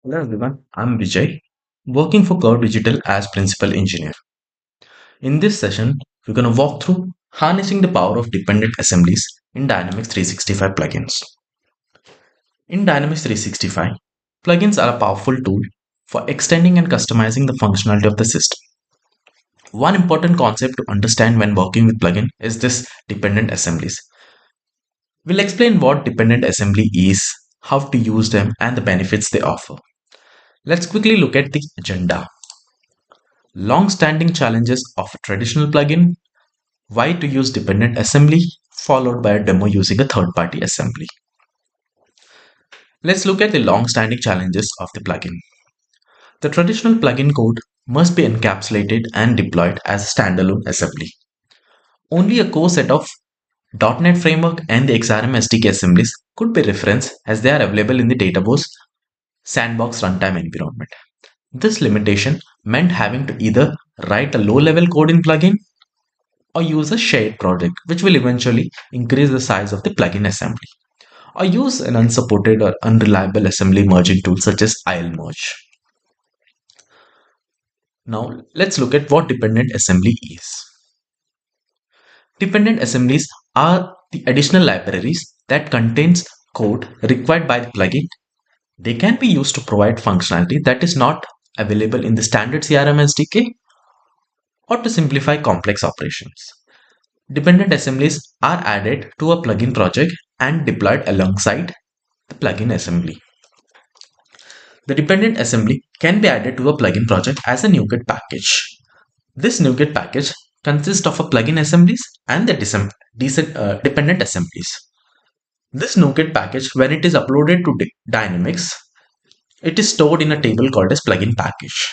Hello everyone, I'm Vijay, working for Curve Digital as Principal Engineer. In this session, we're going to walk through harnessing the power of dependent assemblies in Dynamics 365 plugins. In Dynamics 365, plugins are a powerful tool for extending and customizing the functionality of the system. One important concept to understand when working with plugin is this dependent assemblies. We'll explain what dependent assembly is, how to use them, and the benefits they offer. Let's quickly look at the agenda. Long-standing challenges of a traditional plugin, why to use dependent assembly, followed by a demo using a third-party assembly. Let's look at the long-standing challenges of the plugin. The traditional plugin code must be encapsulated and deployed as a standalone assembly. Only a core set of .NET Framework and the XRM SDK assemblies could be referenced as they are available in the database sandbox runtime environment. This limitation meant having to either write a low-level code in plugin or use a shared project, which will eventually increase the size of the plugin assembly, or use an unsupported or unreliable assembly merging tool such as ILmerge. Now, let's look at what dependent assembly is. Dependent assemblies are the additional libraries that contains code required by the plugin. They can be used to provide functionality that is not available in the standard CRM SDK or to simplify complex operations. Dependent assemblies are added to a plugin project and deployed alongside the plugin assembly. The dependent assembly can be added to a plugin project as a NuGet package. This NuGet package consists of a plugin assemblies and the dependent assemblies. This NuGet package, when it is uploaded to Dynamics, it is stored in a table called as plugin package.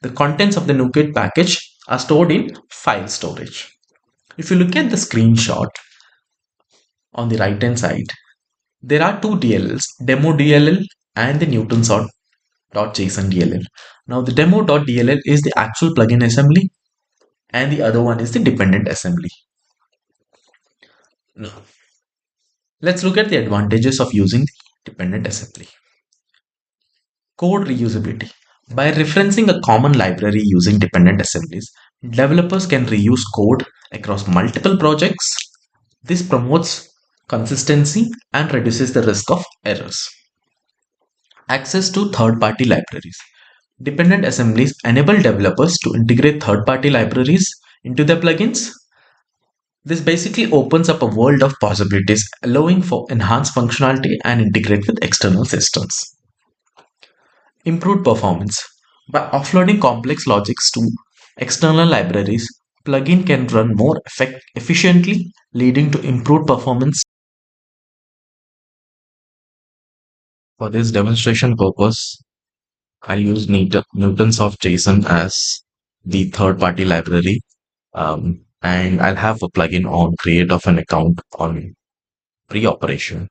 The contents of the NuGet package are stored in file storage. If you look at the screenshot on the right hand side, there are two DLLs, demo DLL and the Newtonsort.json DLL. Now the demo.dll is the actual plugin assembly and the other one is the dependent assembly. Now, let's look at the advantages of using the dependent assembly. Code reusability. By referencing a common library using dependent assemblies, developers can reuse code across multiple projects. This promotes consistency and reduces the risk of errors. Access to third-party libraries. Dependent assemblies enable developers to integrate third-party libraries into their plugins. This basically opens up a world of possibilities, allowing for enhanced functionality and integrate with external systems. Improved performance. By offloading complex logics to external libraries, plugin can run more efficiently, leading to improved performance. For this demonstration purpose, I use Newtons of JSON as the third-party library, and I'll have a plugin on create of an account on pre-operation,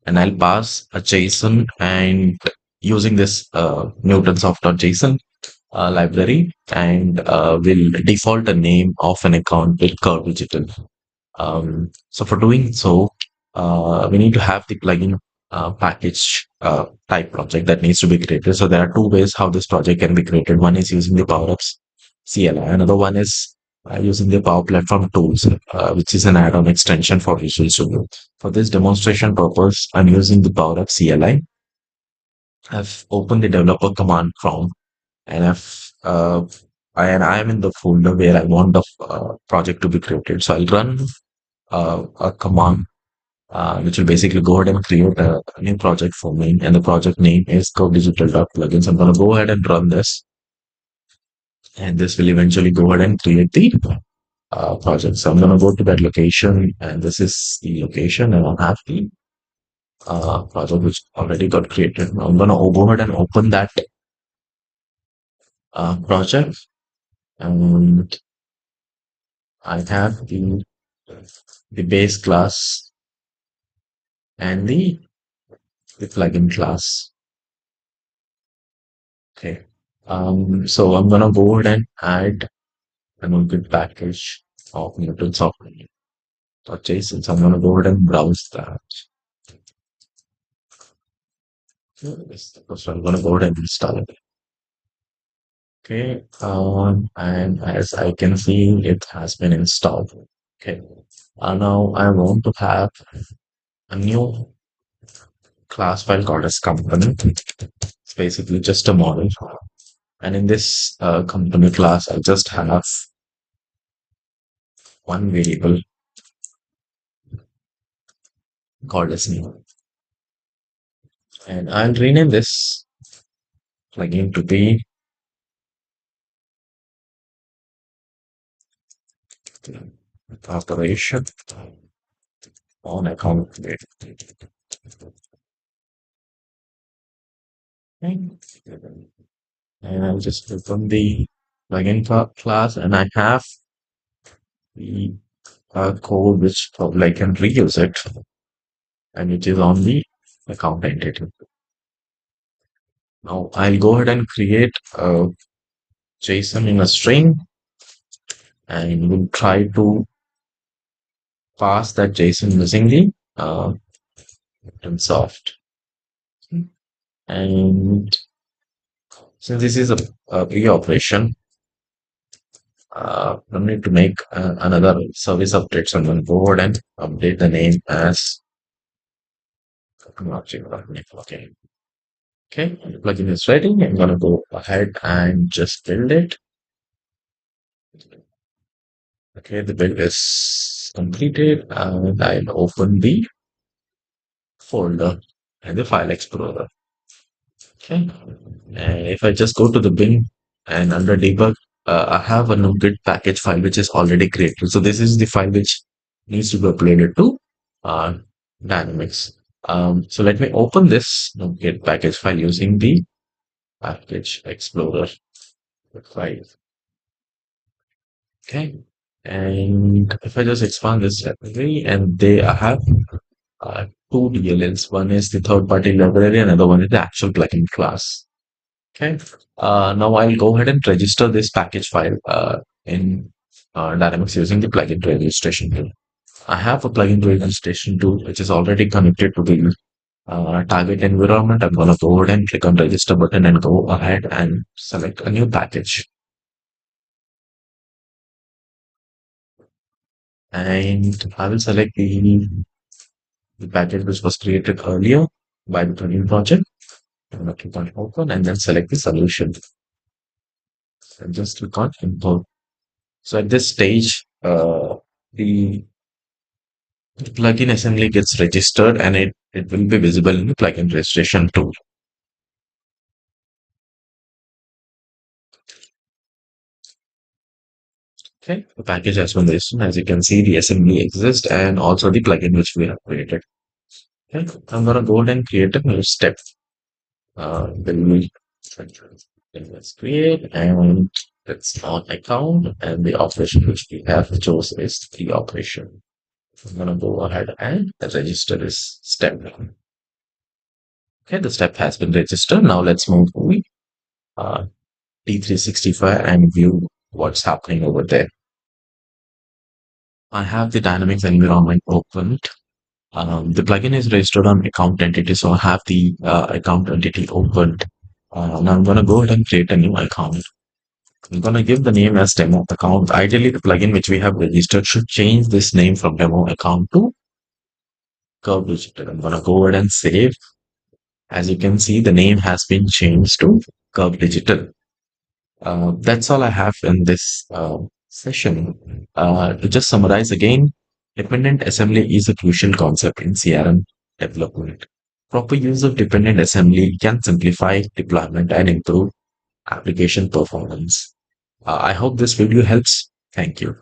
and I'll pass a JSON and using this Newtonsoft.json library, and will default a name of an account with Curve Digital. So for doing so, we need to have the plugin package type project that needs to be created. So there are two ways how this project can be created. One is using the PowerUps CLI. Another one is using the Power Platform tools, which is an add-on extension for Visual Studio. For this demonstration purpose, I'm using the PowerUp CLI. I've opened the developer command prompt and I am in the folder where I want the project to be created. So I'll run a command which will basically go ahead and create a new project for me. And the project name is codedigital.plugins. I'm going to go ahead and run this. And this will eventually go ahead and create the project. So I'm going to go to that location, and this is the location, and I'll have the project which already got created. Now I'm going to go ahead and open that project, and I have the base class and the plugin class. Okay. So I'm gonna go ahead and add an NuGet package of Newtonsoft.json. So I'm gonna go ahead and browse that. Yes, so I'm gonna go ahead and install it. Okay, and as I can see, it has been installed. Okay, now I want to have a new class file called as component. It's basically just a model. And in this component class, I just have one variable called as new. And I'll rename this plugin to be operation on account. And I'll just open the plugin class and I have the code which probably I can reuse it and it is on the account entity. Now I'll go ahead and create a JSON in a string and we'll try to pass that JSON using the Microsoft. And since this is a pre-operation, I need to make another service update. So I'm going to go ahead and update the name as okay. Okay, the plugin is ready. I'm going to go ahead and just build it. Okay, the build is completed and I'll open the folder and the file explorer. Okay, and if I just go to the bin and under debug, I have a NuGet package file which is already created. So this is the file which needs to be uploaded to uh, Dynamics. So let me open this NuGet package file using the package explorer file. Okay, and if I just expand this library, and they have two DLLs. One is the third-party library, another one is the actual plugin class. Okay. Now I'll go ahead and register this package file in Dynamics using the plugin registration tool. I have a plugin registration tool which is already connected to the target environment. I'm going to go ahead and click on register button and go ahead and select a new package. And I will select the package which was created earlier by the plugin project. I'm going to click on open and then select the solution and just click on import. So at this stage, the plugin assembly gets registered and it will be visible in the plugin registration tool. Okay, the package has been registered. As you can see, the assembly exists and also the plugin which we have created. Okay, I'm gonna go ahead and create a new step. Then let's create and it's on account and the operation which we have chosen is the operation. I'm gonna go ahead and register this step. Okay, the step has been registered. Now let's move to the D365 and view what's happening over there. I have the Dynamics environment opened. The plugin is registered on account entity, so I have the account entity opened. Now I'm going to go ahead and create a new account. I'm going to give the name as demo account. Ideally, the plugin which we have registered should change this name from demo account to Curve Digital. I'm going to go ahead and save. As you can see, the name has been changed to Curve Digital. That's all I have in this session. To just summarize again, dependent assembly is a crucial concept in CRM development. Proper use of dependent assembly can simplify deployment and improve application performance. I hope this video helps. Thank you.